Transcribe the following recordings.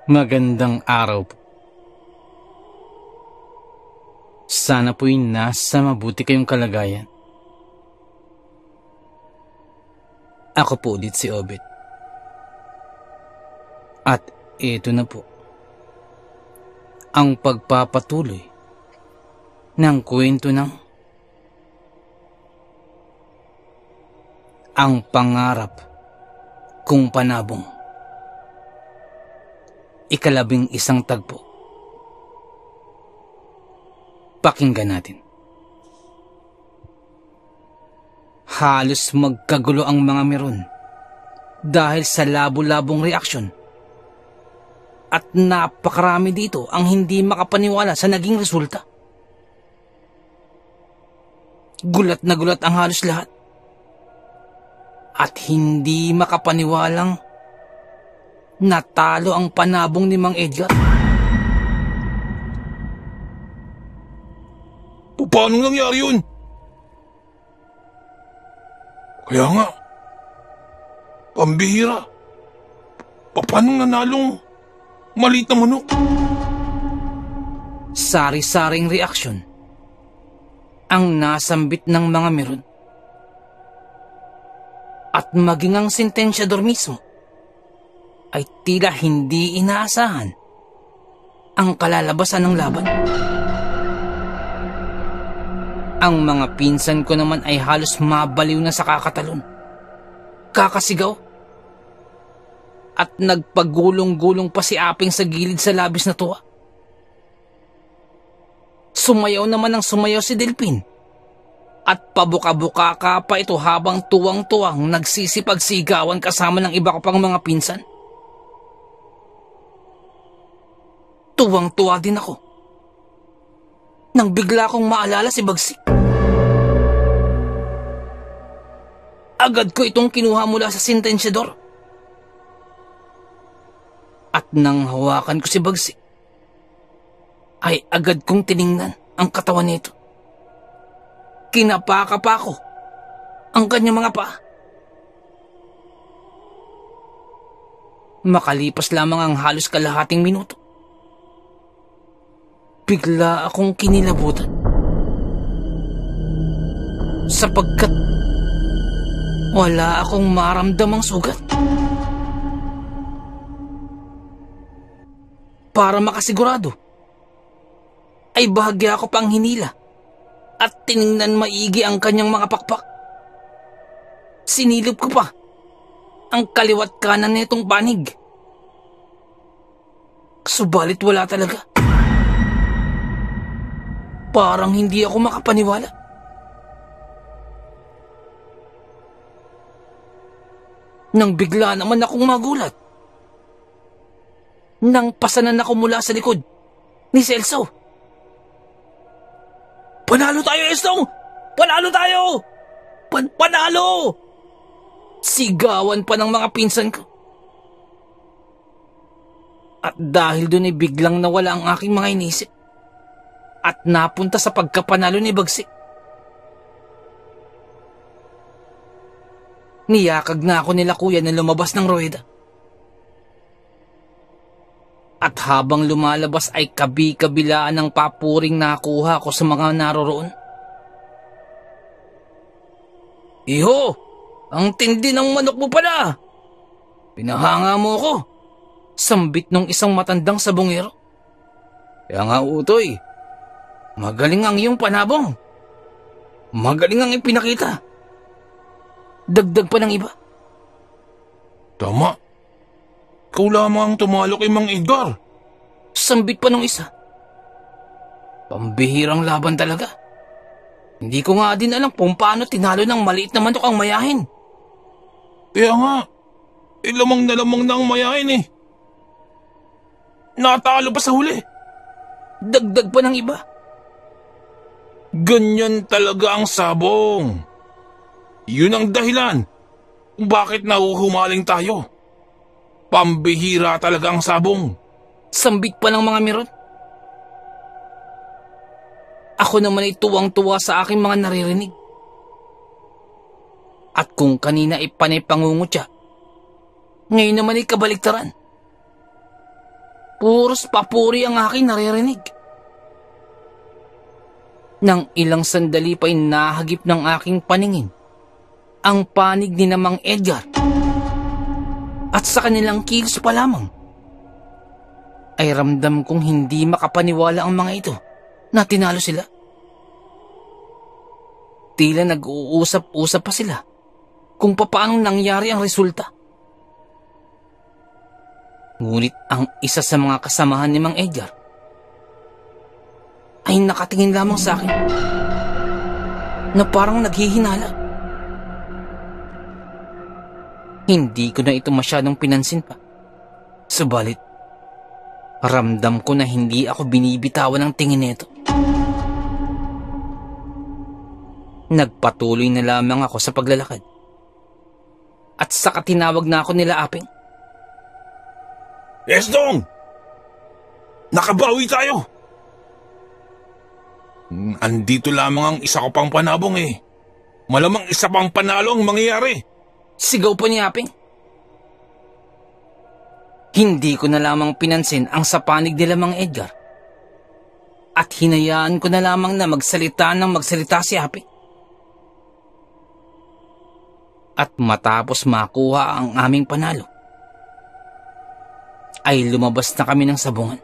Magandang araw po. Sana po'y nasa mabuti kayong kalagayan. Ako po ulit si Obet. At ito na po ang pagpapatuloy ng kwento ng Ang Pangarap Kong Panabong. 11 tagpo. Pakinggan natin. Halos magkagulo ang mga meron dahil sa labo-labong reaksyon. At napakarami dito ang hindi makapaniwala sa naging resulta. Gulat na gulat ang halos lahat. At hindi makapaniwalang natalo ang panabong ni Mang Edgar. Paano nangyari yun? Kaya nga, pambihira. Paano nanalong maliit na manok? Sari-saring reaksyon ang nasambit ng mga meron. At maging ang sentensyador mismo ay tila hindi inaasahan ang kalalabasan ng laban. Ang mga pinsan ko naman ay halos mabaliw na sa kakatalon, kakasigaw, at nagpagulong-gulong pa si Aping sa gilid sa labis na tuwa. Sumayaw naman ang sumayaw si Delpin, at pabuka-buka ka pa ito habang tuwang-tuwang nagsisipagsigawan kasama ng iba ko pang mga pinsan. Tuwang-tuwa din ako nang bigla kong maalala si Bagsik. Agad ko itong kinuha mula sa sentensyador. At nang hawakan ko si Bagsik, ay agad kong tiningnan ang katawan nito. Kinapaka ko ang kanyang mga paa. Makalipas lamang ang halos kalahating minuto, bigla akong kinilabutan sapagkat wala akong maramdamang sugat. Para makasigurado, ay bahagya ako pang hinila at tiningnan maigi ang kanyang mga pakpak. Sinilip ko pa ang kaliwat kanan nitong panig. Subalit wala talaga. Parang hindi ako makapaniwala. Nang bigla naman akong magulat, nang pasanan ako mula sa likod ni Celso. Panalo tayo, Estong! Panalo tayo! Panalo! Sigawan pa ng mga pinsan ko. At dahil doon ay biglang nawala ang aking mga inisip at napunta sa pagkapanalo ni Bagsik. Niyakag na ako nila kuya na lumabas ng ruweda. At habang lumalabas ay kabi-kabilaan ng papuring nakuha ko sa mga naroroon. Iho, ang tindi ng manok mo pala. Pinahanga mo ko. Sambit ng isang matandang sabongero. Kaya nga utoy, magaling ang iyong panabong. Magaling ang ipinakita. Dagdag pa ng iba. Tama. Ikaw lamang tumalo kay Mang Edgar. Sambit pa ng isa. Pambihirang laban talaga. Hindi ko nga din alam kung paano tinalo ng maliit na manok ang mayahin. Kaya nga, lamang na lamang na ang mayahin eh. Natalo pa sa huli. Dagdag pa ng iba. Ganyan talaga ang sabong. Yun ang dahilan kung bakit nahuhumaling tayo. Pambihira talaga ang sabong. Sambit pa ng mga meron. Ako naman ay tuwang-tuwa sa aking mga naririnig. At kung kanina ay panay pangungutya, ngayon naman ay kabaliktaran. puros papuri ang aking naririnig. Nang ilang sandali pa'y nahagip ng aking paningin ang panig ni na Mang Edgar. At sa kanilang kilos pa lamang ay ramdam kong hindi makapaniwala ang mga ito na tinalo sila. Tila nag-uusap-usap pa sila kung papaanong nangyari ang resulta. Ngunit ang isa sa mga kasamahan ni Mang Edgar ay nakatingin lamang sa akin na parang naghihinala. Hindi ko na ito masyadong pinansin pa. Subalit, ramdam ko na hindi ako binibitawan ng tingin nito. Nagpatuloy na lamang ako sa paglalakad. At saka tinawag na ako nila Aping. Estong! Nakabawi tayo! Andito lamang ang isa ko pang panabong eh. Malamang isa pang panalo ang mangyayari. Sigaw po ni Aping. Hindi ko na lamang pinansin ang sapanig nila Mang Edgar. At hinayaan ko na lamang na magsalita si Aping. At matapos makuha ang aming panalo, ay lumabas na kami ng sabungan.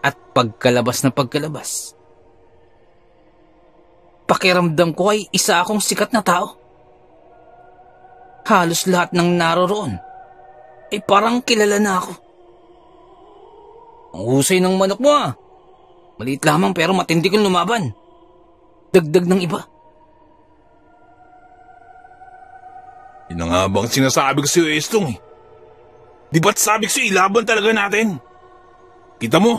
At pagkalabas, pakiramdam ko ay isa akong sikat na tao. Halos lahat ng naroroon ay parang kilala na ako. Ang husay ng manok mo ah. Maliit lamang pero matindi kong lumaban. Dagdag ng iba. Yun na nga bang sinasabi ko si Estong eh. Di ba't sabi ko si ilaban talaga natin? Kita mo,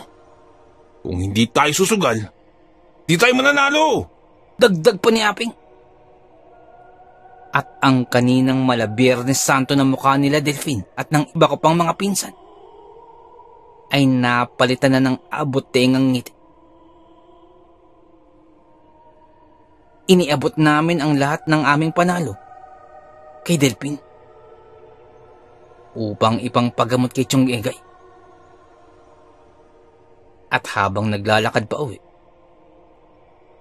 kung hindi tayo susugal, di tayo mananalo. Dagdag pa ni Aping. At ang kaninang mala Biyernes Santo na mukha nila Delphine at ng iba ko pang mga pinsan ay napalitan na ng abot-tengang ngiti. Iniabot namin ang lahat ng aming panalo kay Delphine upang ipangpagamot kay Chong Egay. At habang naglalakad pa uwi,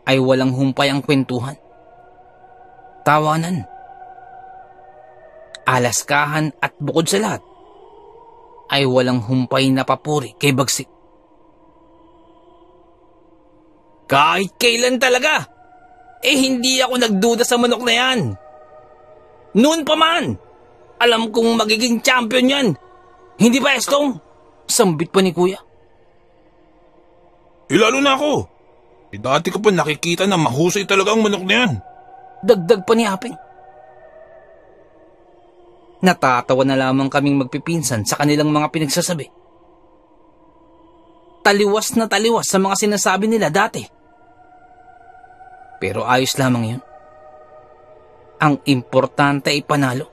ay walang humpay ang kwentuhan, tawanan, alaskahan at bukod sa lahat, ay walang humpay na papuri kay Bagsik. Kahit kailan talaga, hindi ako nagduda sa manok na yan. Noon pa man, alam kong magiging champion yan. Hindi ba, Estong? Sambit pa ni Kuya. Lalo na ako. Dati ko pa nakikita na mahusay talaga ang manok na yan. Dagdag pa ni Aping. Natatawa na lamang kaming magpipinsan sa kanilang mga pinagsasabi. Taliwas na taliwas sa mga sinasabi nila dati. Pero ayos lamang yun. Ang importante ay panalo.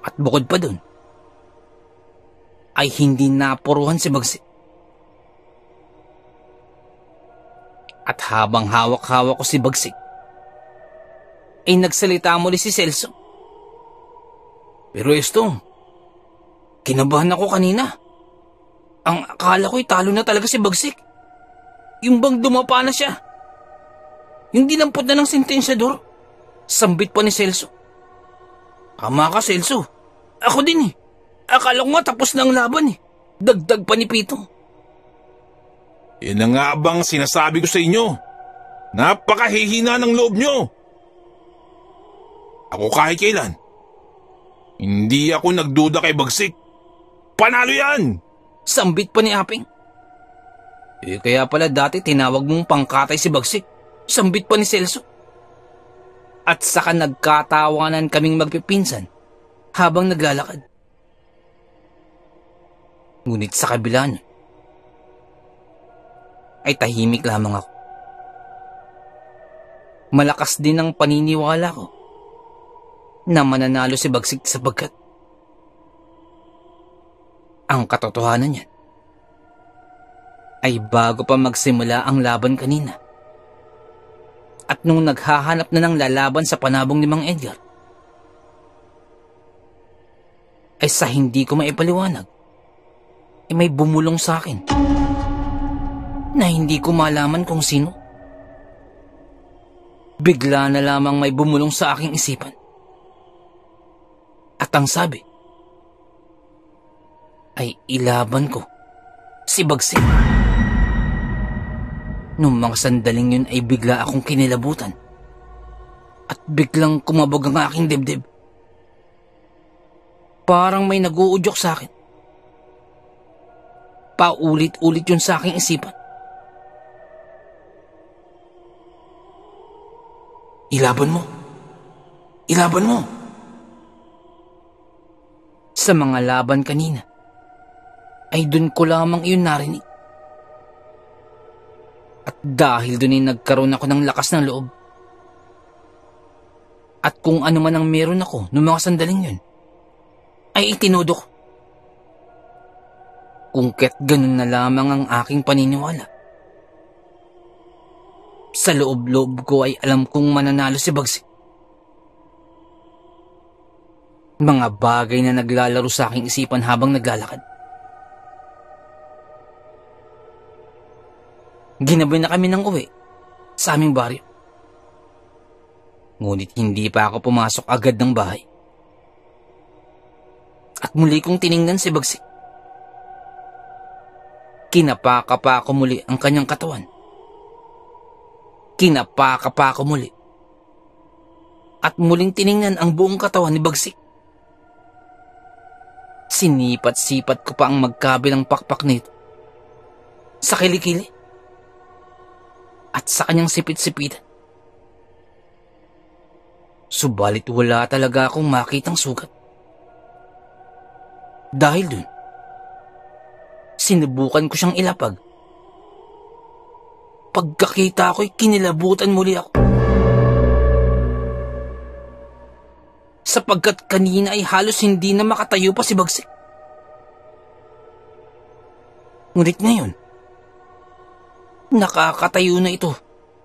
At bukod pa dun, ay hindi napuruhan si Bagsik. At habang hawak-hawak ko si Bagsik, ay nagsalita muli si Celso. Pero Estong, kinabahan ako kanina. Ang akala ko'y talo na talaga si Bagsik. Yung bang dumapa na siya. Yung dinampot na ng sentensyador. Sambit pa ni Celso. Tama ka, Celso. Ako din eh. Akala ko nga tapos na ang laban eh. Dagdag pa ni Pitong. Yan na nga bang sinasabi ko sa inyo? Napakahihina ng loob nyo. Ako kahit kailan, hindi ako nagduda kay Bagsik. Panalo yan! Sambit pa ni Aping. Kaya pala dati tinawag mong pangkatay si Bagsik. Sambit pa ni Celso. At saka nagkatawanan kaming magpipinsan habang naglalakad. Ngunit sa kabila niya, ay tahimik lamang ako. Malakas din ang paniniwala ko na mananalo si Bagsik sapagkat ang katotohanan niyan ay bago pa magsimula ang laban kanina at nung naghahanap na ng lalaban sa panabong ni Mang Edgar, ay sa hindi ko maipaliwanag, ay may bumulong sa akin na hindi ko malaman kung sino. Bigla na lamang may bumulong sa aking isipan. At ang sabi ay ilaban ko si Bagsik. Nung mga sandaling yun ay bigla akong kinilabutan at biglang kumabog ang aking dibdib. Parang may nag-uudyok sa akin. Paulit-ulit yun sa aking isipan. Ilaban mo. Ilaban mo. Sa mga laban kanina, ay dun ko lamang iyon narinig. At dahil dun ay nagkaroon ako ng lakas ng loob. At kung ano man ang meron ako noong mga sandaling yun, ay itinodo ko. Kung kaya't ganun na lamang ang aking paniniwala. Sa loob-loob ko ay alam kong mananalo si Bagsik. Mga bagay na naglalaro sa aking isipan habang naglalakad. Ginabi na kami ng uwi sa aming baryo. Ngunit hindi pa ako pumasok agad ng bahay. At muli kong tiningnan si Bagsik. Kinapaka pa ako muli ang kanyang katawan. Kinapaka pa ako muli. At muling tiningnan ang buong katawan ni Bagsik. Sinipat-sipat ko pa ang magkabilang pakpak nito. Sa kilikili. At sa kanyang sipit-sipitan. Subalit wala talaga akong makitang sugat. Dahil dun, sinubukan ko siyang ilapag. Pagkakita ko'y kinilabutan muli ako. Sapagkat kanina ay halos hindi na makatayo pa si Bagsik. Ngunit ngayon, nakakatayo na ito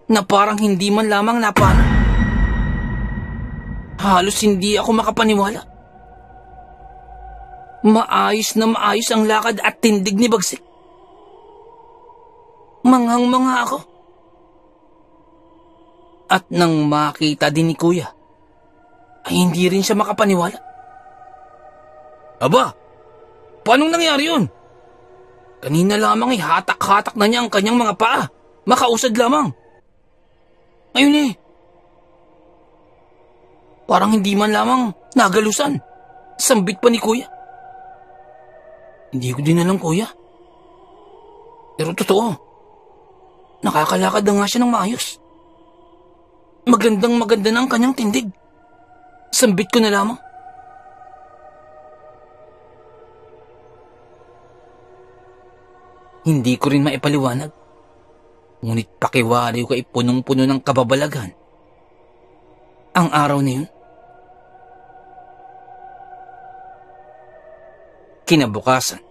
na parang hindi man lamang napano. Halos hindi ako makapaniwala. Maayos na maayos ang lakad at tindig ni Bagsik. Manghang-mangha ako. At nang makita din ni Kuya, ay hindi rin siya makapaniwala. Aba, paanong nangyari yun? Kanina lamang ay hatak-hatak na niya ang kanyang mga paa. Makausad lamang. Ngayon parang hindi man lamang nagalusan. Sambit pa ni Kuya. Hindi ko din alam, Kuya. Pero totoo. Nakakalakad na nga siya ng maayos. Magandang maganda na ang kanyang tindig. Sambit ko na lamang. Hindi ko rin maipaliwanag. Ngunit pakiwari ko ay punong-puno ng kababalaghan. Ang araw na yun. Kinabukasan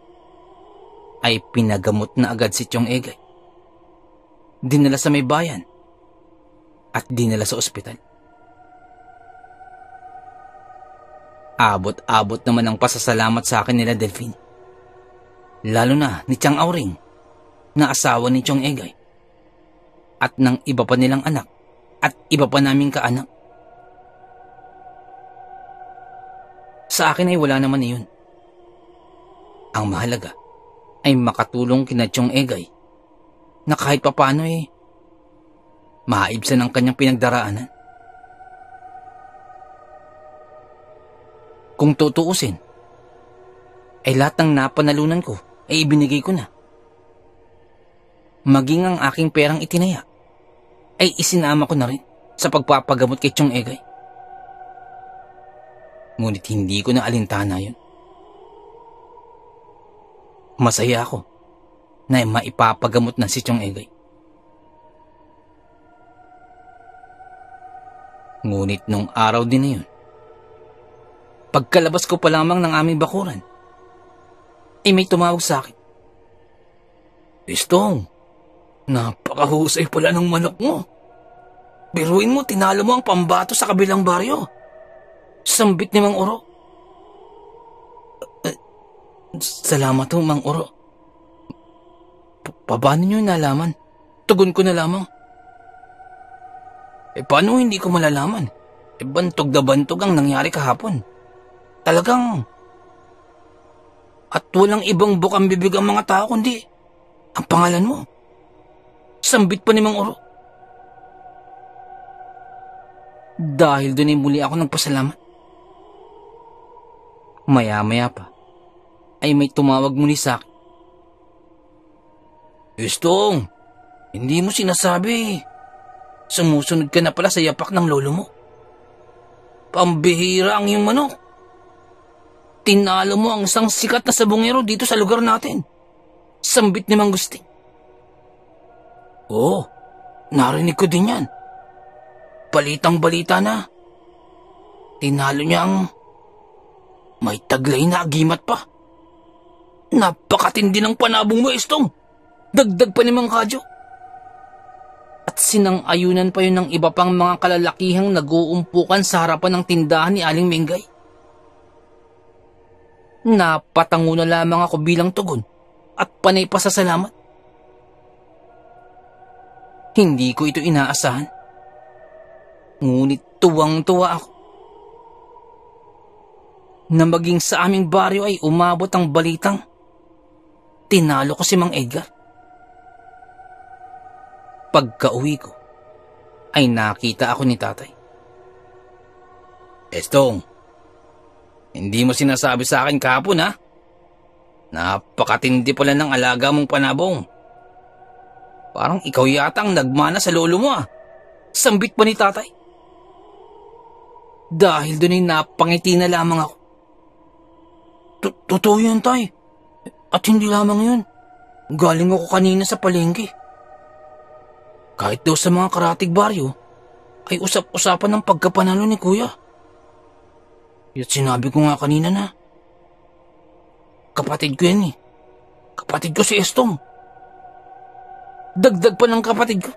ay pinagamot na agad si Chong Egay. Dinala sa may bayan at dinala sa ospital. Abot-abot naman ang pasasalamat sa akin nila Delphine. Lalo na ni Chang Auring na asawa ni Chong Egay at ng iba pa nilang anak at iba pa naming kaanak. Sa akin ay wala naman iyon. Ang mahalaga ay makatulong kina Chong Egay na kahit papano maibsan ang kanyang pinagdaraanan. Kung tutuusin, ay lahat ng napanalunan ko ay ibinigay ko na. Maging ang aking perang itinaya ay isinama ko na rin sa pagpapagamot kay Chong Egay. Ngunit hindi ko na alintana yun. Masaya ako na maipapagamot na si Chong Egay. Ngunit nung araw din na yun, pagkalabas ko pa lamang ng aming bakuran, ay may tumawag sa akin. Istong, napakahusay pala ng manok mo. Biruin mo, tinalo mo ang pambato sa kabilang baryo. Sambit ni Mang Oro. Salamat ho, Mang Oro. Paano nyo nalaman? Tugon ko na lamang. Paano hindi ko malalaman? Bantog na bantog ang nangyari kahapon. Talagang... At walang ibang bukang bibig ang mga tao kundi ang pangalan mo. Sambit pa ni Mang Oro. Dahil doon ay muli ako nagpasalamat. Maya-maya pa ay may tumawag muli sa akin. Estong, hindi mo sinasabi. Sumusunod ka na pala sa yapak ng lolo mo. Pambihira ang iyong manok. Tinalo mo ang isang sikat na sabongero dito sa lugar natin. Sambit ni Mang Gusting. Oo, narinig ko din yan. Balitang-balita na. Tinalo niya ang may taglay na agimat pa. Napakatindi ng panabong mo, Estong. Dagdag pa ni Mang Kadyo. At sinang-ayunan pa yun ng iba pang mga kalalakihang nag-uumpukan sa harapan ng tindahan ni Aling Mengay. Napatango na lamang ako bilang tugon at panay pasasalamat. Hindi ko ito inaasahan. Ngunit tuwang-tuwa ako na maging sa aming baryo ay umabot ang balitang tinalo ko si Mang Edgar. Pagka-uwi ko ay nakita ako ni tatay. Estong, hindi mo sinasabi sa akin kahapon ha? Napakatindi pala ng alaga mong panabong. Parang ikaw yata ang nagmana sa lolo mo ah. Sambit pa ni tatay. Dahil doon ay napangiti na lamang ako. Totoo yan, tay. At hindi lamang yun. Galing ako kanina sa palengke. Kahit daw sa mga karatig baryo, ay usap-usapan ng pagkapanalo ni kuya. At sinabi ko nga kanina na, kapatid ko yan eh. Kapatid ko si Estong. Dagdag pa ng kapatid ko.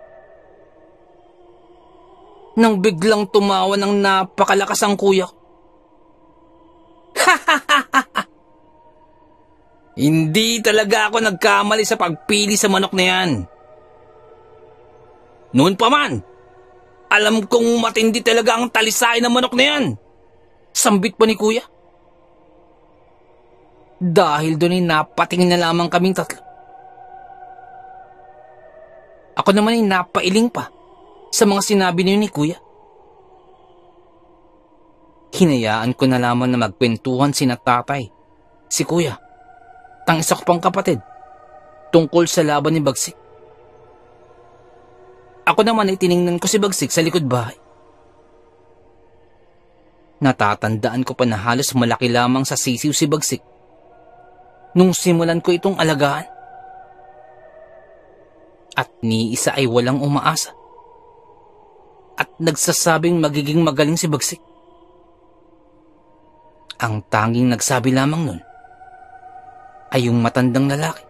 Nang biglang tumawa ng napakalakas ang kuya ko. Hindi talaga ako nagkamali sa pagpili sa manok na yan. Noon pa man, alam kong matindi talaga ang talisain ng manok na yan. Sambit pa ni kuya. Dahil doon ay napatingin na lamang kaming tatlo. Ako naman ay napailing pa sa mga sinabi niyo ni kuya. Hinayaan ko na lamang na magkwentuhan sina tatay, si kuya, tang isa ko pang kapatid, tungkol sa laban ni Bagsik. Ako naman ay tiningnan ko si Bagsik sa likod bahay. Natatandaan ko pa na halos malaki lamang sa sisiw si Bagsik nung simulan ko itong alagaan. At ni isa ay walang umaasa at nagsasabing magiging magaling si Bagsik. Ang tanging nagsabi lamang nun ay yung matandang lalaki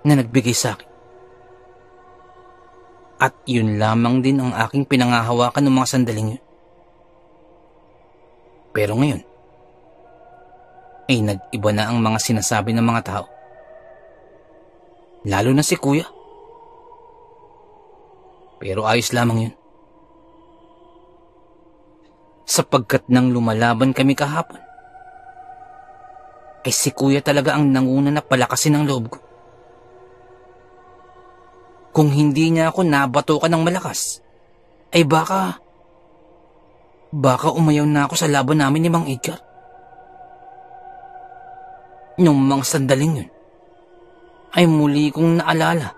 na nagbigay sa akin. At yun lamang din ang aking pinangahawakan ng mga sandaling yun. Pero ngayon, ay nag-iba na ang mga sinasabi ng mga tao. Lalo na si kuya. Pero ayos lamang yun. Sapagkat nang lumalaban kami kahapon, ay si kuya talaga ang nanguna na palakasin ang loob ko. Kung hindi niya ako nabatukan ng malakas, ay baka umayaw na ako sa laban namin ni Mang Edgar. Nung mga sandaling yun, ay muli kong naalala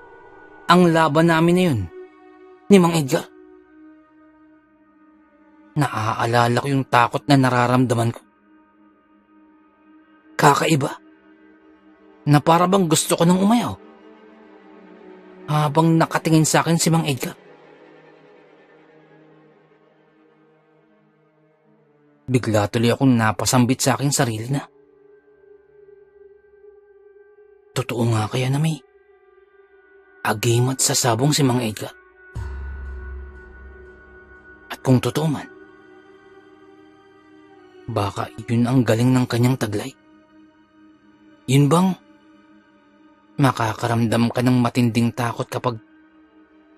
ang laban namin na yun ni Mang Edgar. Naaalala ko yung takot na nararamdaman ko. Kakaiba, na para bang gusto ko nang umayaw habang nakatingin sa akin si Mang Edgar. Bigla tuloy akong napasambit sa aking sarili na totoo nga kaya na may agimat sa sabong si Mang Edgar. At kung totoo man, baka yun ang galing ng kanyang taglay. Yun bang makakaramdam ka ng matinding takot kapag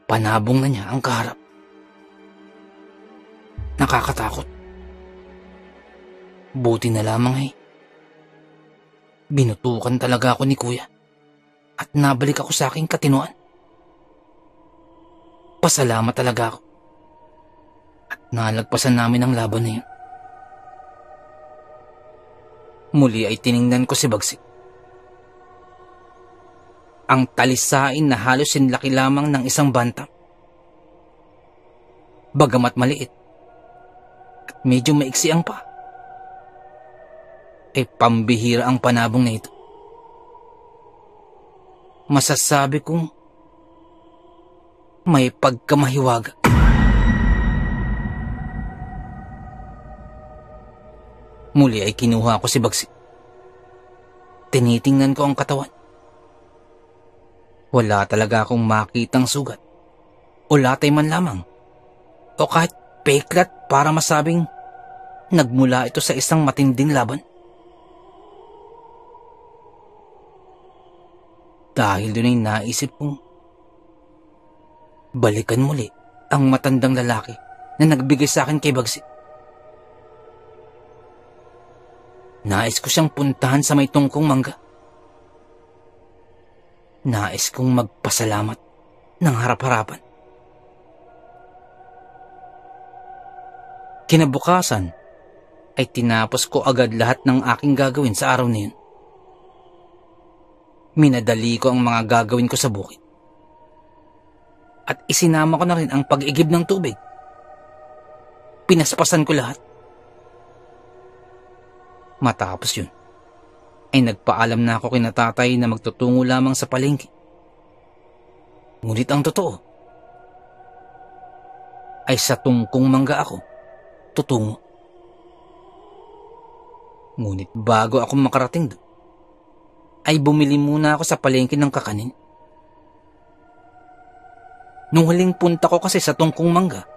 panabong na niya ang kaharap? Nakakatakot. Buti na lamang ay binutukan talaga ako ni Kuya at nabalik ako sa aking katinuan. Pasalamat talaga ako at nalagpasan namin ang laban na yun. Muli ay tiningnan ko si Bagsik. Ang talisain na halos sinlaki lamang ng isang bantam. Bagamat maliit at medyo maiksi ang paa, ay pambihira ang panabong na ito. Masasabi kong may pagkamahiwaga. Muli ay kinuha ko si Bagsik. Tinitingnan ko ang katawan. Wala talaga akong makitang sugat o latay man lamang o kahit peklat para masabing nagmula ito sa isang matinding laban. Dahil doon ay naisip kong balikan muli ang matandang lalaki na nagbigay sa akin kay Bagsik. Nais ko siyang puntahan sa may tungkong mangga. Nais kong magpasalamat ng harap-harapan. Kinabukasan ay tinapos ko agad lahat ng aking gagawin sa araw na yun. Minadali ko ang mga gagawin ko sa bukid. At isinama ko na rin ang pag-igib ng tubig. Pinaspasan ko lahat. Matapos yun, ay nagpaalam na ako kina tatay na magtutungo lamang sa palengke. Ngunit ang totoo ay sa tungkong mangga ako tutungo. Ngunit bago ako makarating doon, ay bumili muna ako sa palengke ng kakanin. Nung huling punta ko kasi sa tungkong mangga,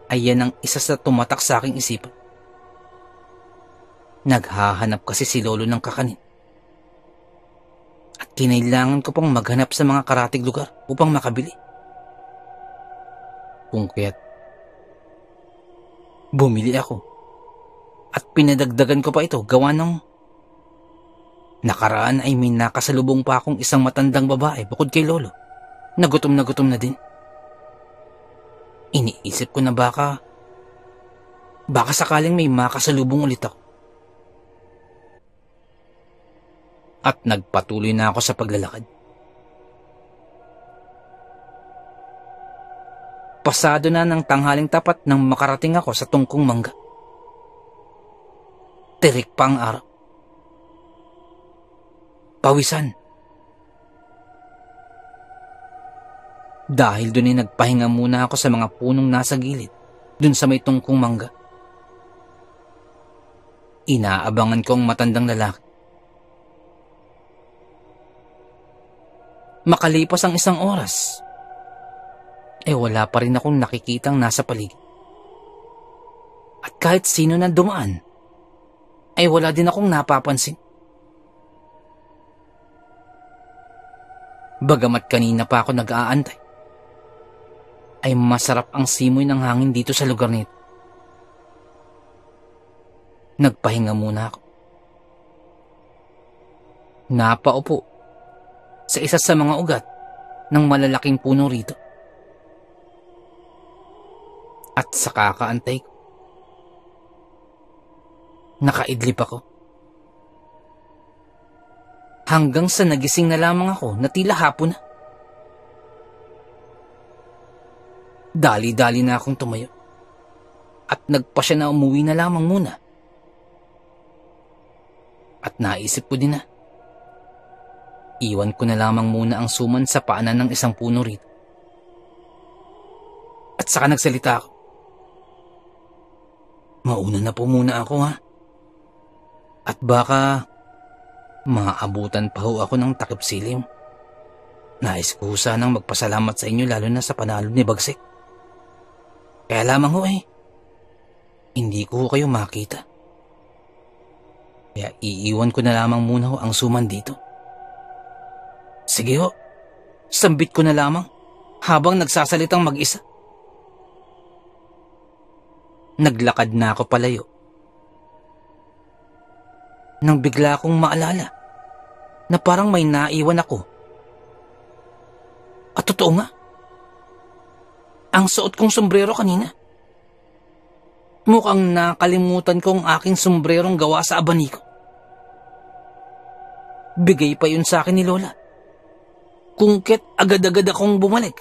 ay yan ang isa sa tumatak sa aking isipan. Naghahanap kasi si lolo ng kakanin. At kinailangan ko pang maghanap sa mga karatig lugar upang makabili. Kung kaya't bumili ako at pinadagdagan ko pa ito gawa ng nakaraan ay may nakasalubong pa akong isang matandang babae bukod kay lolo na gutom na din. Iniisip ko na baka sakaling may makasalubong ulit ako. At nagpatuloy na ako sa paglalakad. Pasado na ng tanghaling tapat nang makarating ako sa tungkong mangga. Tirik pa ang araw. Pawisan. Dahil doon ay nagpahinga muna ako sa mga punong nasa gilid, doon sa may tungkong mangga. Inaabangan ko ang matandang lalaki. Makalipas ang isang oras, wala pa rin akong nakikitang nasa paligid. At kahit sino na dumaan, wala din akong napapansin. Bagamat kanina pa ako nag-aantay, ay masarap ang simoy ng hangin dito sa lugar nito. Nagpahinga muna ako. Napaupo sa isa sa mga ugat ng malalaking puno rito. At sa kakaantay ko, nakaidlip ako. Hanggang sa nagising na lamang ako na tila hapon na. Dali-dali na akong tumayo at nagpasya na umuwi na lamang muna. At naisip ko din na iwan ko na lamang muna ang suman sa paanan ng isang puno rito. At saka nagsalita ako. Mauna na po muna ako ha. At baka maabutan pa ho ako ng takip silim. Nais ko sanang magpasalamat sa inyo lalo na sa panalo ni Bagsik. Kaya lamang ho hindi ko kayo makita. Kaya iiwan ko na lamang muna ho ang suman dito. Sige ho, sambit ko na lamang habang nagsasalitang mag-isa. Naglakad na ako palayo. Nang bigla akong maalala na parang may naiwan ako. At totoo nga, ang suot kong sombrero kanina. Mukhang nakalimutan ko ang aking sombrerong gawa sa abaniko. Bigay pa yun sa akin ni Lola. Kung ket agad-agad akong bumalik,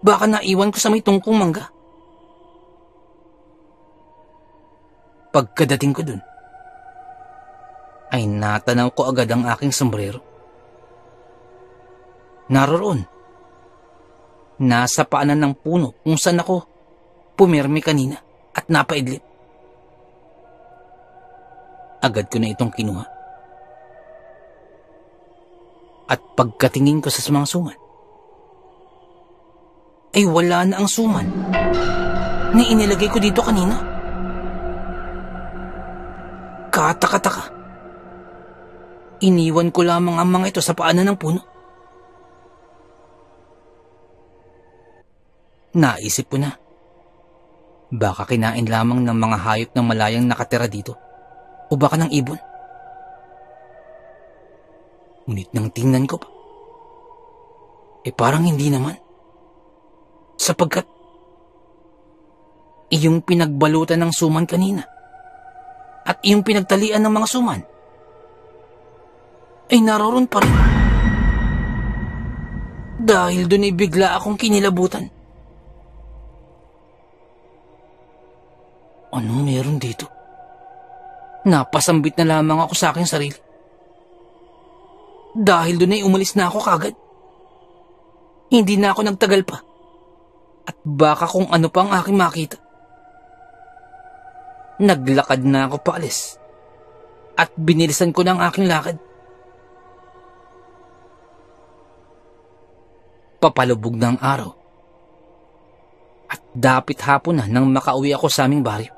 baka naiwan ko sa may tungkong mangga. Pagkadating ko dun, ay natanaw ko agad ang aking sombrero. Naroroon, nasa paanan ng puno kung saan ako pumirmi kanina at napaidlip. Agad ko na itong kinuha. At pagkatingin ko sa mga suman, ay wala na ang suman na inilagay ko dito kanina. Kataka-taka. Iniwan ko lamang ang mga ito sa paanan ng puno. Naisip ko na, baka kinain lamang ng mga hayop ng malayang nakatira dito o baka ng ibon. Ngunit nang tingnan ko pa, parang hindi naman. Sapagkat iyong pinagbalutan ng suman kanina at iyong pinagtalian ng mga suman ay naroon pa rin. Dahil doon ay bigla akong kinilabutan. Anong meron dito? Napasambit na lamang ako sa aking sarili. Dahil doon ay umalis na ako kagad. Hindi na ako nagtagal pa. At baka kung ano pa ang aking makita. Naglakad na ako paalis. At binilisan ko na ang aking lakad. Papalubog ng araw. At dapit hapon na nang makauwi ako sa aming baryo.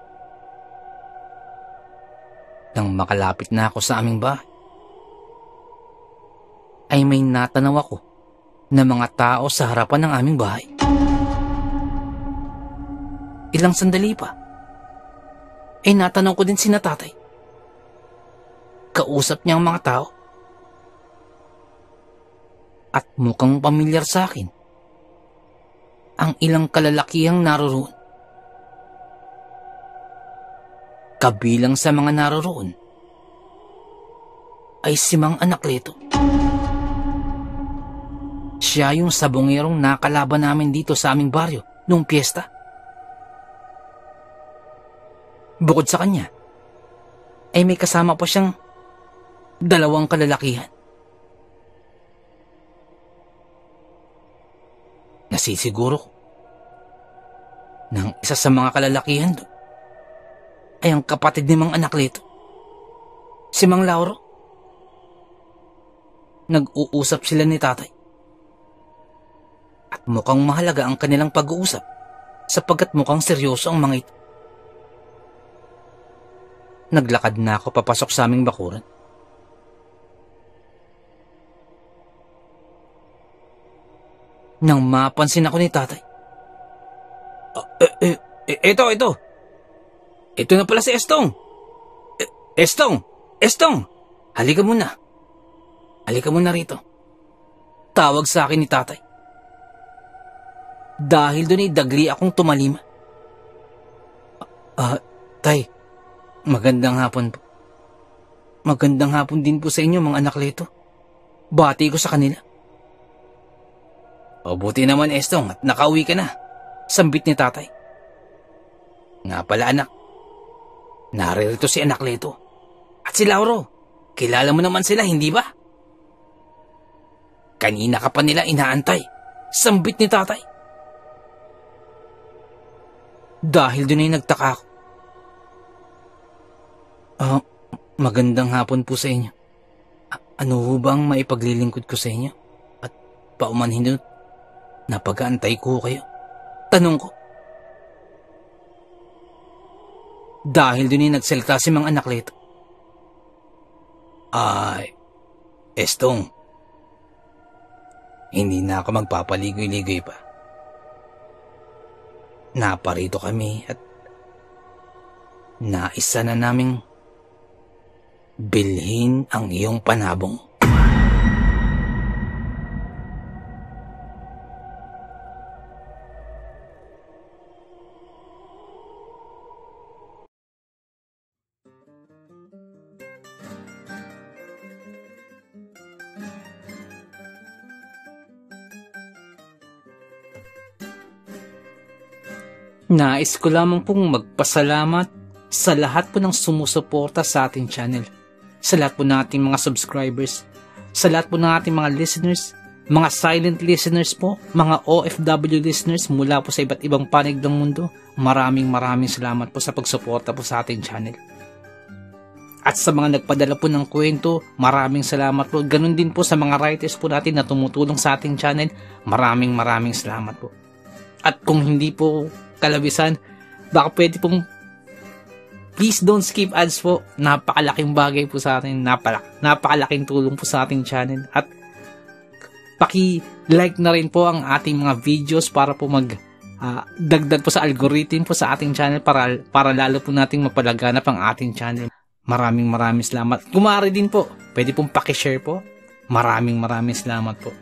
Nang makalapit na ako sa aming bahay, ay may natanaw ako na mga tao sa harapan ng aming bahay. Ilang sandali pa, ay natanaw ko din sina tatay. Kausap niya ang mga tao. At mukhang pamilyar sa akin ang ilang kalalakihang naroroon. Kabilang sa mga naroroon ay si Mang Anakleto. Siya yung sabongerong nakalaban namin dito sa aming baryo noong piyesta. Bukod sa kanya, ay may kasama pa siyang 2 kalalakihan. Nasisiguro ko nang isa sa mga kalalakihan doon ay ang kapatid ni Mang Anakleto, si Mang Lauro. Nag-uusap sila ni tatay. At mukhang mahalaga ang kanilang pag-uusap sapagkat mukhang seryoso ang mga ito. Naglakad na ako papasok sa aming bakuran. Nang mapansin ako ni tatay. Ito. Ito na pala si Estong. Estong! Halika muna. Halika muna rito. Tawag sa akin ni tatay. Dahil doon ay dagli akong tumalima. Tay, magandang hapon po. Magandang hapon din po sa inyo, mga anak Leto. Bati ko sa kanila. Buti naman, Estong, at nakauwi ka na. Sambit ni tatay. Nga pala, anak. Naririto si anak Leto. At si Lauro. Kilala mo naman sila, hindi ba? Kanina ka pa nila inaantay. Sambit ni tatay. Dahil doon ay nagtaka ako. Magandang hapon po sa inyo. Ano ho bang maipaglilingkod ko sa inyo? At paumanhin doon, napag-aantay ko kayo. Tanong ko. Dahil doon ay nagsalita si Mang Anakleto. Estong, hindi na ako magpapaligoy-ligoy pa. Naparito kami at naisa na naming bilhin ang iyong panabong. Nais ko lamang pong magpasalamat sa lahat po ng sumusuporta sa ating channel, sa lahat po ng ating mga subscribers, sa lahat po ng ating mga listeners, mga silent listeners po, mga OFW listeners mula po sa iba't ibang panig ng mundo. Maraming salamat po sa pagsuporta po sa ating channel. At sa mga nagpadala po ng kwento, maraming salamat po. Ganun din po sa mga writers po natin na tumutulong sa ating channel. Maraming salamat po. At kung hindi po kalabisan, baka pwede pong please don't skip ads po. Napakalaking bagay po sa atin. Napakalaking tulong po sa ating channel. At paki-like na rin po ang ating mga videos para po dagdag po sa algorithm po sa ating channel para lalo po nating mapalaganap ang ating channel. Maraming salamat. Kumari din po, pwede pong paki-share po. Maraming salamat po.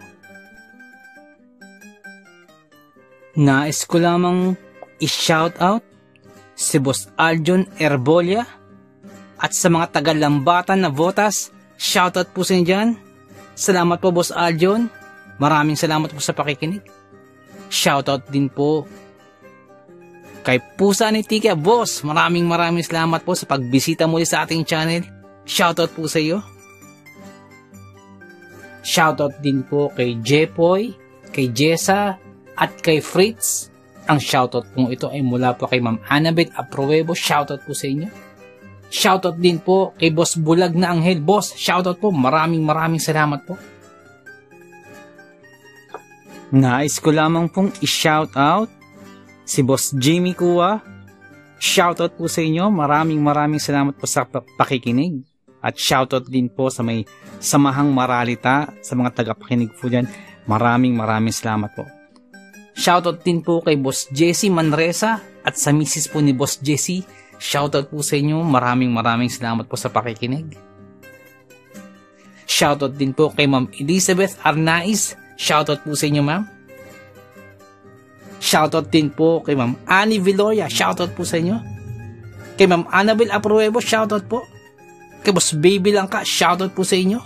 Nais ko lamang i-shoutout si Boss Aljon Erbolia at sa mga taga-Lambatan na Votas, shoutout po sa inyo dyan. Salamat po Boss Aljon, maraming salamat po sa pakikinig. Shoutout din po kay Pusa ni Tika. Boss, maraming salamat po sa pagbisita muli sa ating channel. Shoutout po sa iyo. Shoutout din po kay Jepoy, kay Jessa at kay Fritz. Ang shoutout po ito ay mula po kay Ma'am Annabeth Apruebo. Shoutout po sa inyo. Shoutout din po kay Boss Bulag na Anghel. Boss, shoutout po. Maraming salamat po. Nais ko lamang pong i-shoutout si Boss Jimmy Kua. Shoutout po sa inyo. Maraming salamat po sa pakikinig. At shoutout din po sa may Samahang Maralita, sa mga tagapakinig po dyan. Maraming salamat po. Shoutout din po kay Boss Jesse Manresa at sa misis po ni Boss Jesse. Shoutout po sa inyo. Maraming salamat po sa pakikinig. Shoutout din po kay Ma'am Elizabeth Arnaiz. Shoutout po sa inyo, ma'am. Shoutout din po kay Ma'am Annie Viloria. Shoutout po sa inyo. Kay Ma'am Annabel Apruebo. Shoutout po. Kay Boss Baby Langka. Shoutout po sa inyo.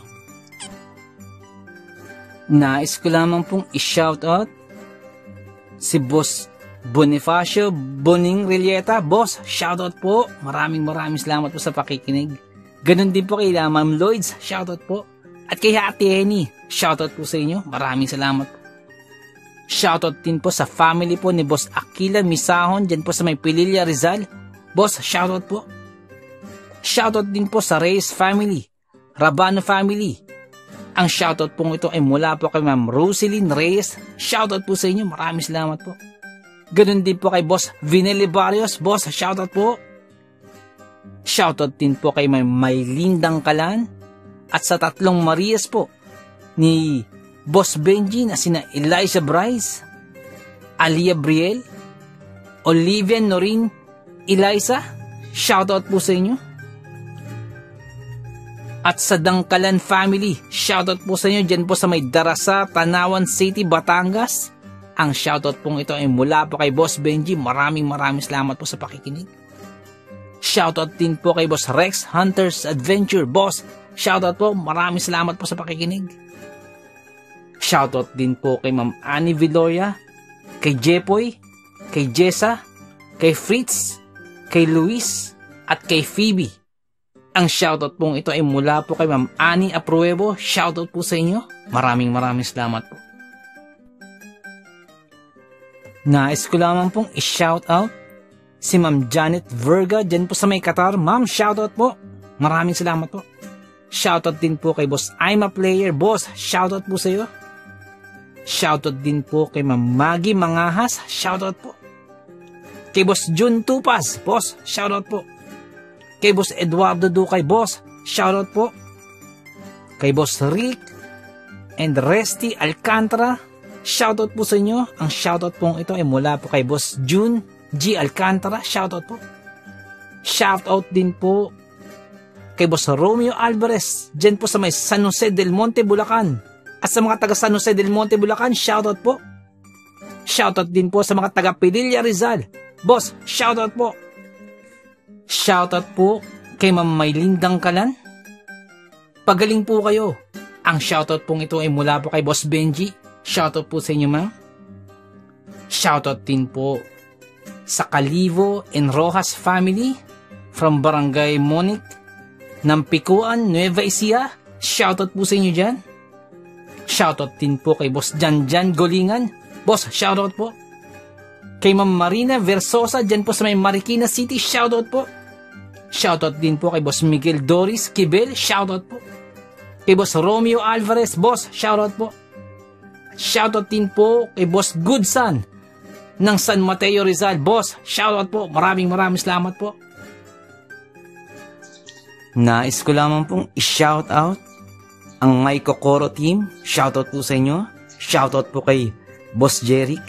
Nais ko lamang pong i-shoutout si Boss Bonifacio Boning Relieta. Boss, shoutout po. Maraming salamat po sa pakikinig. Ganun din po kay Ma'am Lloyds. Shoutout po. At kay Ate Henny. Shoutout po sa inyo. Maraming salamat po. Shoutout din po sa family po ni Boss Aquila Misahon dyan po sa may Pililla Rizal. Boss, shoutout po. Shoutout din po sa Reyes family, Rabano family. Ang shoutout pong ito ay mula po kay Ma'am Roseline Reyes. Shoutout po sa inyo. Maraming salamat po. Ganun din po kay Boss Vinelli Barrios. Boss, shoutout po. Shoutout din po kay Maylin Dangkalan at sa 3 Marias po ni Boss Benji na sina Eliza Bryce, Alia Briel, Olivia Norin Eliza. Shoutout po sa inyo. At sa Dangkalan family, shoutout po sa inyo dyan po sa may Darasa, Tanawan City, Batangas. Ang shoutout pong ito ay mula po kay Boss Benji. Maraming salamat po sa pakikinig. Shoutout din po kay Boss Rex Hunters Adventure. Boss, shoutout po. Maraming salamat po sa pakikinig. Shoutout din po kay Ma'am Annie Viloria, kay Jepoy, kay Jessa, kay Fritz, kay Luis, at kay Phoebe. Ang shoutout pong ito ay mula po kay Ma'am Annie Apruebo. Shoutout po sa inyo. Maraming salamat po. Nais ko lamang pong i-shoutout si Ma'am Janet Verga dyan po sa may Qatar. Ma'am, shoutout po. Maraming salamat po. Shoutout din po kay Boss I'm a Player. Boss, shoutout po sa iyo. Shoutout din po kay Ma'am Maggie Mangahas. Shoutout po. Kay Boss Jun Tupas. Boss, shoutout po. Kay Boss Eduardo Ducay. Boss, shoutout po. kay Boss Rick and Resty Alcantara. Shoutout po sa inyo. Ang shoutout pong ito ay mula po kay Boss June G. Alcantara. Shoutout po. Shoutout din po kay Boss Romeo Alvarez, dyan po sa may San Jose del Monte, Bulacan. At sa mga taga San Jose del Monte, Bulacan, shoutout po. Shoutout din po sa mga taga Padilla, Rizal. Boss, shoutout po. Shoutout po kay Ma'am Maylin Dangkalan. Pagaling po kayo. Ang shoutout pong ito ay mula po kay Boss Benji. Shoutout po sa inyo, ma'am. Shoutout din po sa Calivo and Rojas family from Barangay Monic ng Pikuan, Nueva Ecija. Shoutout po sa inyo dyan. Shoutout din po kay Boss Janjan Golingan. Boss, shoutout po. Kay Ma'am Marina Versosa dyan po sa may Marikina City. Shoutout po. Shoutout din po kay Boss Miguel Doris Kibel. Shoutout po. Kay Boss Romeo Alvarez. Boss, shoutout po. Shoutout din po kay Boss Goodson ng San Mateo Rizal. Boss, shoutout po. Maraming salamat po. Nais ko lamang pong i-shoutout ang My Kokoro team. Shoutout po sa inyo. Shoutout po kay Boss Jeric,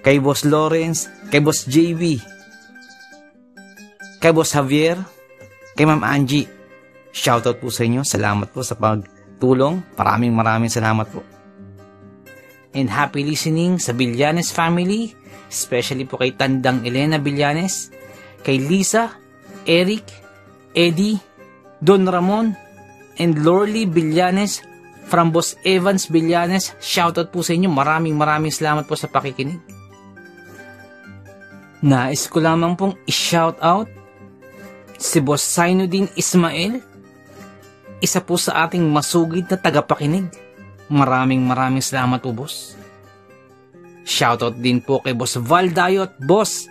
kay Boss Lawrence, kay Boss JV, kay Boss Javier, kay Ma'am Angie. Shoutout po sa inyo. Salamat po sa pagtulong. Maraming salamat po. And happy listening sa Villanes family, especially po kay Tandang Elena Villanes, kay Lisa, Eric, Eddie, Don Ramon, and Lorly Villanes from Boss Evans Villanes. Shoutout po sa inyo. Maraming salamat po sa pakikinig. Nais ko lamang pong i-shoutout si Boss Sainuddin Ismail, isa po sa ating masugid na tagapakinig. Maraming salamat po, boss. Shoutout din po kay Boss Val Dayot. Boss,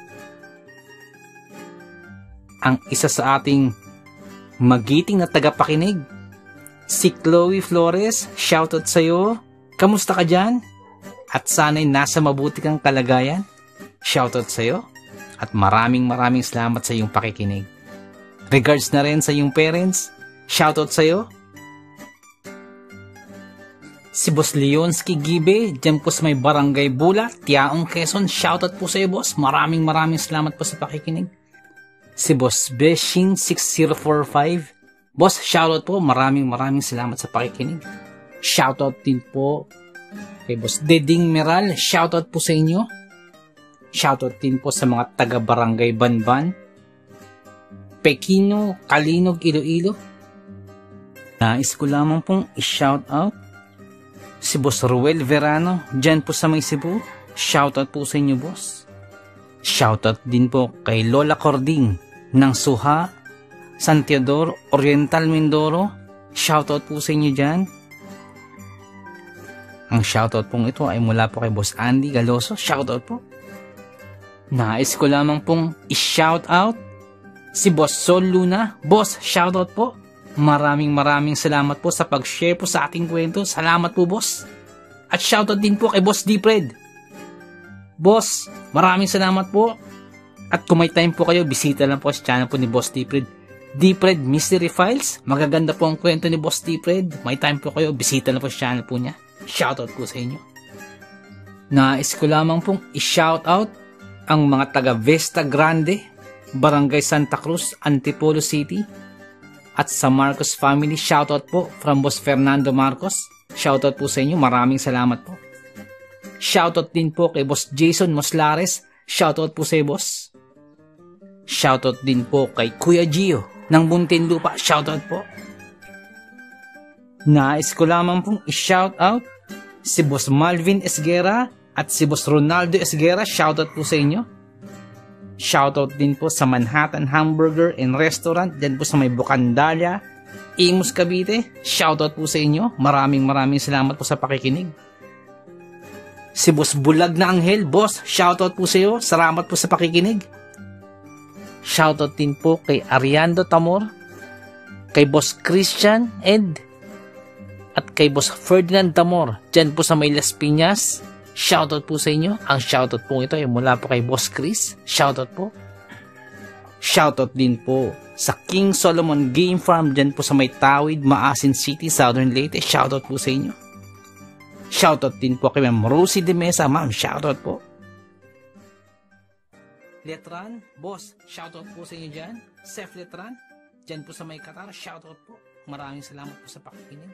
ang isa sa ating magiting na tagapakinig, si Chloe Flores. Shoutout sa'yo. Kamusta ka dyan? At sana'y nasa mabuti kang kalagayan. Shoutout sa'yo. At maraming salamat sa iyong pakikinig. Regards na rin sa iyong parents. Shoutout sa'yo. Si Boss Leonsky Gibe, dyan po sa may Barangay Bula, Tiaong, Quezon. Shoutout po sa iyo, boss. Maraming salamat po sa pakikinig. Si Boss Beshin 6045. Boss, shoutout po. Maraming salamat sa pakikinig. Shoutout din po kay Boss Deding Meral. Shoutout po sa inyo. Shoutout din po sa mga taga Barangay Banban, Pekino, Kalinog, Iloilo. Nais ko lamang pong i-shoutout si Boss Ruel Verano, dyan po sa may Cebu. Shoutout po sa inyo, boss. Shoutout din po kay Lola Cording ng Suha, San Teodoro, Oriental, Mindoro. Shoutout po sa inyo dyan. Ang shoutout pong ito ay mula po kay Boss Andy Galoso. Shoutout po. Nais ko lamang pong i-shoutout si Boss Sol Luna. Boss, shoutout po. Maraming salamat po sa pag-share po sa ating kwento. Salamat po, boss. At shoutout din po kay Boss Dipred. Boss, maraming salamat po. At kung may time po kayo, bisita lang po sa channel po ni Boss Dipred. Dipred Mystery Files. Magaganda po ang kwento ni Boss Dipred. May time po kayo, bisita lang po sa channel po niya. Shoutout po sa inyo. Nais ko lamang pong i-shoutout ang mga taga Vesta Grande, Barangay Santa Cruz, Antipolo City. At sa Marcos family, shoutout po from Boss Fernando Marcos. Shoutout po sa inyo. Maraming salamat po. Shoutout din po kay Boss Jason Moslares. Shoutout po sa iyo, boss. Shoutout din po kay Kuya Gio ng Muntinlupa. Shoutout po. Nais ko lamang pong i-shoutout si Boss Malvin Esguera at si Boss Ronaldo Esguera. Shoutout po sa inyo. Shoutout din po sa Manhattan Hamburger and Restaurant, dyan po sa may Bucandalia, Imus, Cavite. Shoutout po sa inyo. Maraming salamat po sa pakikinig. Si Boss Bulag na Anghel, boss, shoutout po sa iyo. Salamat po sa pakikinig. Shoutout din po kay Ariando Tamor, kay Boss Christian Ed, at kay Boss Ferdinand Tamor, dyan po sa may Las Piñas. Shoutout po sa inyo. Ang shoutout po ito ay mula po kay Boss Chris. Shoutout po. Shoutout din po sa King Solomon Game Farm dyan po sa may Tawid, Maasin City, Southern Leyte. Shoutout po sa inyo. Shoutout din po kay Ma'am Rosie de Mesa. Ma'am, shoutout po. Letran, boss, shoutout po sa inyo dyan. Sef Letran, dyan po sa may Qatar, shoutout po. Maraming salamat po sa pakikinig.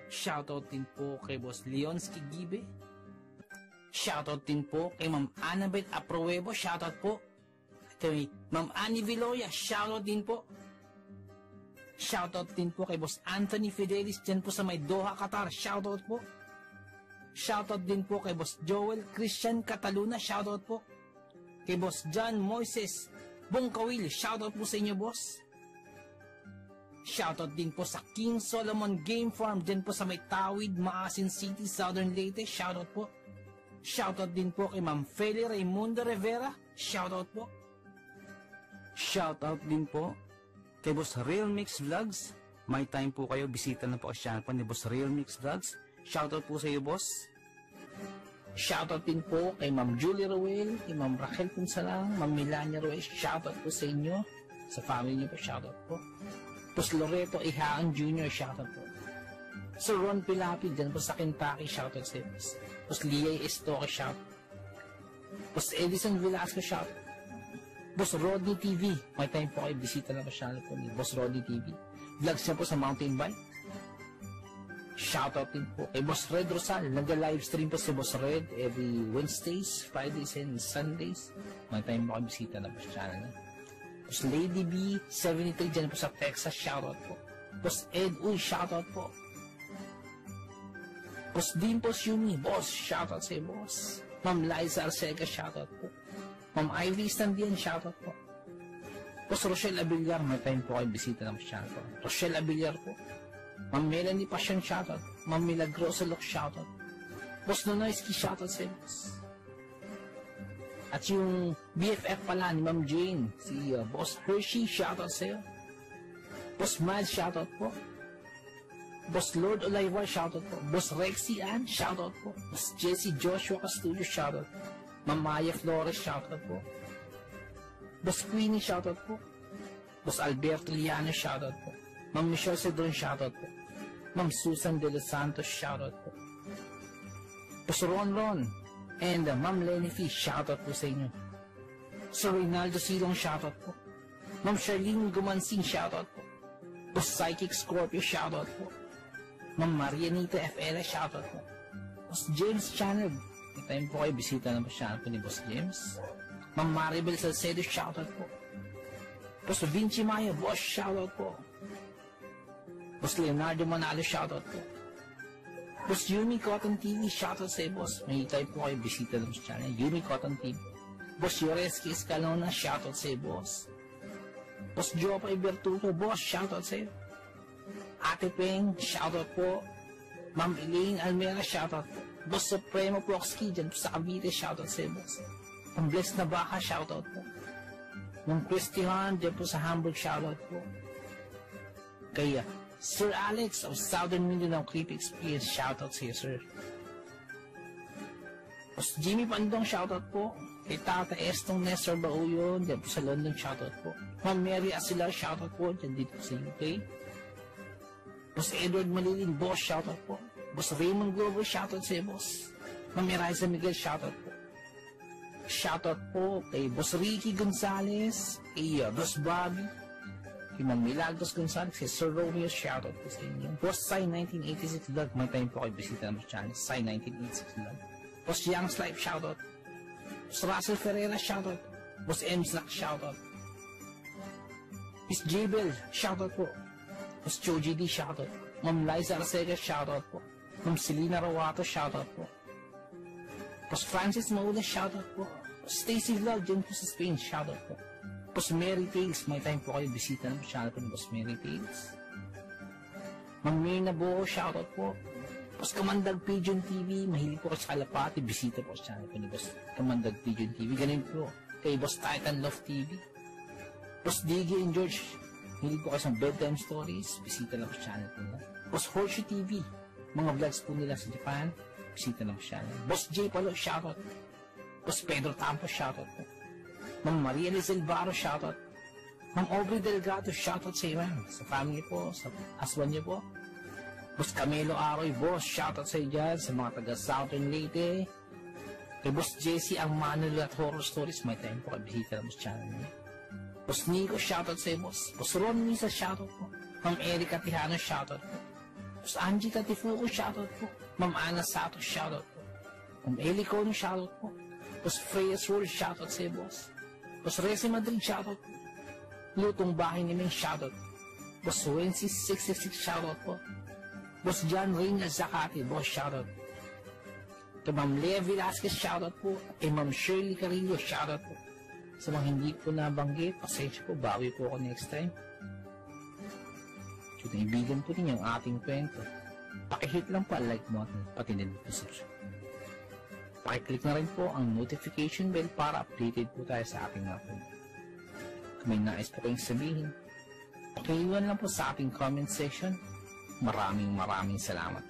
Shoutout din po kay Boss Leonsky Gibe. Shoutout din po kay Ma'am Annabeth Apruebo, shoutout po. Kay Ma'am Annie Villoya, shoutout din po. Shoutout din po kay Boss Anthony Fidelis, dyan po sa may Doha, Qatar, shoutout po. Shoutout din po kay Boss Joel Christian Cataluna, shoutout po. Kay Boss John Moises Bongkawil, shoutout po sa inyo, boss. Shoutout din po sa King Solomon Game Farm, dyan po sa may Tawid, Maasin City, Southern Leyte, shoutout po. Shoutout din po kay Ma'am Feli Raimundo Rivera, shoutout po. Shoutout din po kay Boss Real Mix Vlogs. May time po kayo, bisita na po ang channel po ni Boss Real Mix Vlogs. Shoutout po sa iyo, boss. Shoutout din po kay Ma'am Julie Ruel, kay Ma'am Raquel Punsalang, Ma'am Melania Ruel, shoutout po sa inyo. Sa family niyo po, shoutout po. Boss Loreto Ihaan Jr., shoutout po. Sir Ron Pilapi, dyan po sa Kentucky, shoutout sa iyo. Boss Liay Estoque, shoutout. Boss Edison Velasco, shoutout. Boss Rodney TV, may time po kayo, bisita na po channel po ni Boss Rodney TV. Vlogs niya po sa mountain bike. Shoutout din po kay Boss Red Rosal. Nag-livestream po si Boss Red every Wednesdays, Fridays, and Sundays. May time po kayo, bisita na po sa channel niya. Boss Lady B, 73, dyan po sa Texas, shoutout po. Boss Ed Uy, shoutout po. Boss Dimpos Yumi, boss, shoutout sa iyo, boss. Ma'am Liza Arcega, shoutout po. Ma'am Ivy Standian, shoutout po. Boss Rochelle Abiliar, may time po kayo, bisita na po sa channel po. Rochelle Abiliar po. Ma'am Melanie Passion, shoutout. Ma'am Milagrosa Lok, shoutout. Boss Nonoyski, shoutout sa iyo, boss. At yung BFF pala ni Ma'am Jane, si Boss Hershey, shoutout sa iyo. Boss Miles, shoutout po. Boss Lord Olivar, shoutout po. Boss Rexy Ann, shoutout po. Boss Jesse Joshua Castillo, shoutout po. Ma'am Maya Flores, shoutout po. Boss Queenie, shoutout po. Boss Alberto Liano, shoutout po. Ma'am Michelle Cedron, shoutout po. Ma'am Susan De Los Santos, shoutout po. Boss Ron Ron, and Ma'am Lenny Fish, shoutout po sa inyo. Sir Reynaldo Silong, shoutout po. Ma'am Charlene Gumansing, shoutout po. Boss Psychic Scorpio, shoutout po. Ma'am Marianita FL, shoutout po. Boss James Channel, may time po kayo, bisita na po channel po ni Boss James. Ma'am Maribel Salcedo, shoutout po. Boss Vinci Maya, boss, shoutout po. Boss Leonardo Manalo, shoutout po. Boss Yumi Cotton TV, shoutout sa iyo, boss. May time po kayo, bisita na po sa channel, Yumi Cotton TV. Boss Yoreski Escalona, shoutout sa iyo, boss. Boss Jopay Bertuto, boss, shoutout sa iyo. Ate Peng, shoutout po. Ma'am Elaine Almera, shoutout po. Boss Supremo Proxky, dyan po sa Cavite, shoutout sa iyo, boss. Ang Bless na Baka, shoutout po. Ma'am Christian, dyan po sa Hamburg, shoutout po. Kaya, Sir Alex of Southern Mindanao Creepy Experience, shoutout sa iyo, sir. Boss Jimmy Pandong, shoutout po. Kay Tata Estong Nestor Bauyon, dyan po sa London, shoutout po. Ma'am Mary Asilar, shoutout po, dyan dito po sa UK. Boss Edward Malilin, boss, shoutout po. Boss Raymond Glover, shoutout sa iyo, boss. Ma'am Eliza Miguel, shoutout po. Shoutout po kay Boss Ricky Gonzalez, kay Boss Bobby, kay Ma'am Milagros Gonzalez, kay Sir Romeo, shoutout po sa inyo. Boss Sai 1986 Vlog, may time po kayo bisita ng channel, Sai 1986 Vlog. Boss Young's Life, shoutout. Boss Russell Ferreira, shoutout. Boss M. Snack, shoutout. Miss Jabel, shoutout po. Boss Joji D, shoutout. Ma'am Liza Arcega, shoutout po. Ma'am Selena Rawato, shoutout po. Boss Francis Maula, shoutout po. Boss Stacy Vlog, dyan po sa Spain, shoutout po. Boss Mary Tales, may time po kayo bisita ng channel po ng Boss Mary Tales. Ma'am Mirna Buo, shoutout po. Boss Kamandag Pigeon TV, mahilig po kayo sa Kalapati, bisita po sa channel po ni Boss Kamandag Pigeon TV. Ganun po kay Boss Titan Love TV. Boss Diggy and George, mahilig po kayo sa bedtime stories, bisita lang po sa channel po nila. Boss Horseshoe TV, mga vlogs po nila sa Japan, bisita lang po sa channel. Boss J Palo, shoutout. Boss Pedro Tampo, shoutout po. Ma'am Maria Lizel Baro, shoutout. Ma'am Aubrey Delgado, shoutout sa iyo, ma'am. Sa family po, sa husband niyo po. Boss Camilo Aroy, boss, shoutout sa iyo dyan. Sa mga taga Southern Leyte. Kay Boss Jesse, ang Manuel at Horror Stories. May time po, kabisita na boss channel niya. Boss Nico, shoutout sa iyo, boss. Boss Ron Misa, shoutout po. Ma'am Erika Tijano, shoutout po. Boss Angie Tatifuco, shoutout po. Ma'am Ana Sato, shoutout po. Ma'am Eli Cono, shoutout po. Boss Freya Sword, shoutout sa iyo, boss. Boss Resi Madrid, shoutout po. Lutong Bahay ni Ming, shoutout po. Boss Wency 666, shoutout po. Boss John Reyna Zakati, boss, shoutout po. Kay Ma'am Lea Velasquez, shoutout po. Kay Ma'am Shirley Carillo, shoutout po. Sa mga hindi po nabanggit, pasensya po, bawi po ako next time. Kung naibigan po ninyo ang ating kwento, pakihit lang po ang like button, pati din po subscribe. Pakiclick na rin po ang notification bell para updated po tayo sa ating mga kwento. Kung may nais po kayong sabihin, pakiiwan lang po sa ating comment section. Maraming salamat.